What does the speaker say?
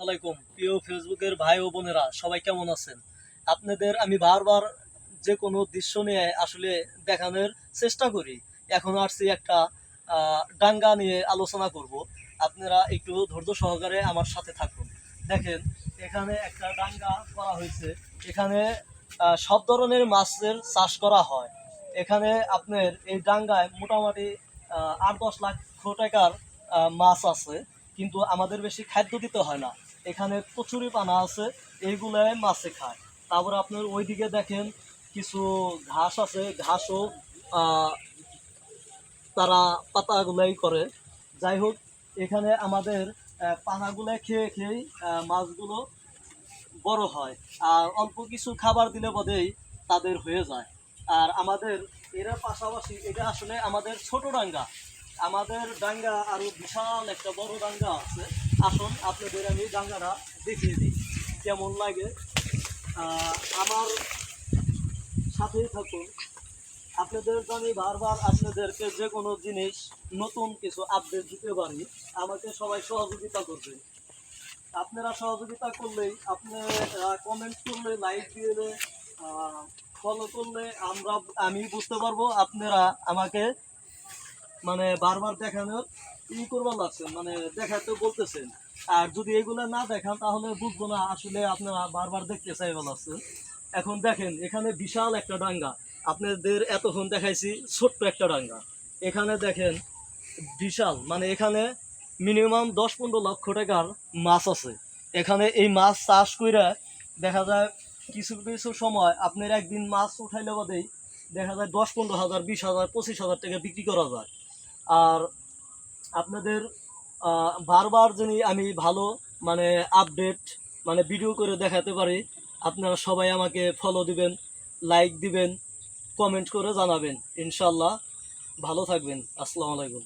আলাইকুম প্রিয় ফেসবুকের ভাই ও বোনেরা, সবাই কেমন আছেন? আপনাদের আমি বারবার যে কোনো দৃশ্য নিয়ে আসলে দেখানোর চেষ্টা করি। এখন আসছি একটা ডাঙ্গা নিয়ে আলোচনা করব। আপনারা একটু ধৈর্য সহকারে আমার সাথে থাকুন। দেখেন, এখানে একটা ডাঙ্গা করা হয়েছে। এখানে সব ধরনের মাছের চাষ করা হয়। এখানে আপনার এই ডাঙ্গায় মোটামুটি 8-10 লাখ টাকার মাছ আছে, কিন্তু আমাদের বেশি খাদ্য দিতে হয় না। এখানে কচুরি পানা আছে, এইগুলাই মাছে খায়। তারপরে আপনার ওইদিকে দেখেন কিছু ঘাস আছে, ঘাসও আহ, তারা পাতাগুলাই করে। যাই হোক, এখানে আমাদের পানাগুলো খেয়ে খেয়েই মাছগুলো বড় হয়। আর অল্প কিছু খাবার দিলে বোধহয় তাদের হয়ে যায়। আর আমাদের এরা পাশাপাশি এটা আসলে আমাদের ছোট ডাঙ্গা। আমাদের ডাঙ্গা আরো বিশাল একটা বড় ডাঙ্গা আছে। আসুন আপনাদের আমি ডাঙ্গাটা দেখিয়ে দিই কেমন লাগে। আমার সাথেই থাকুন। আপনাদের আমি বারবার আপনাদেরকে যে কোনো জিনিস নতুন কিছু আপডেট দিতে পারি, আমাকে সবাই সহযোগিতা করবে। আপনারা সহযোগিতা করলেই, আপনারা কমেন্ট করলে, লাইক দিলে, ফলো করলে আমি বুঝতে পারবো আপনারা আমাকে মানে বারবার দেখানোর করবার লাগছেন, মানে দেখাতে বলতেছেন। আর যদি এগুলো না দেখান তাহলে বুঝবো না আসলে আপনারা বারবার দেখতে চাইবেন লাগছেন। এখন দেখেন, এখানে বিশাল একটা ডাঙ্গা। আপনাদের এতক্ষণ দেখাইছি ছোট্ট একটা ডাঙ্গা। এখানে দেখেন বিশাল, মানে এখানে মিনিমাম 10-15 লক্ষ টাকার মাছ আছে। এখানে এই মাছ চাষ কইরা দেখা যায় কিছু কিছু সময় আপনার একদিন মাছ উঠাইলে বাদেই দেখা যায় 10-15 হাজার, 20 হাজার, 25 হাজার টাকা বিক্রি করা যায়। আর আপনাদের বারবার যদি আমি ভালো মানে আপডেট মানে ভিডিও করে দেখাতে পারি, আপনারা সবাই আমাকে ফলো দিবেন, লাইক দিবেন, কমেন্ট করে জানাবেন। ইনশাল্লাহ ভালো থাকবেন। আসসালামু আলাইকুম।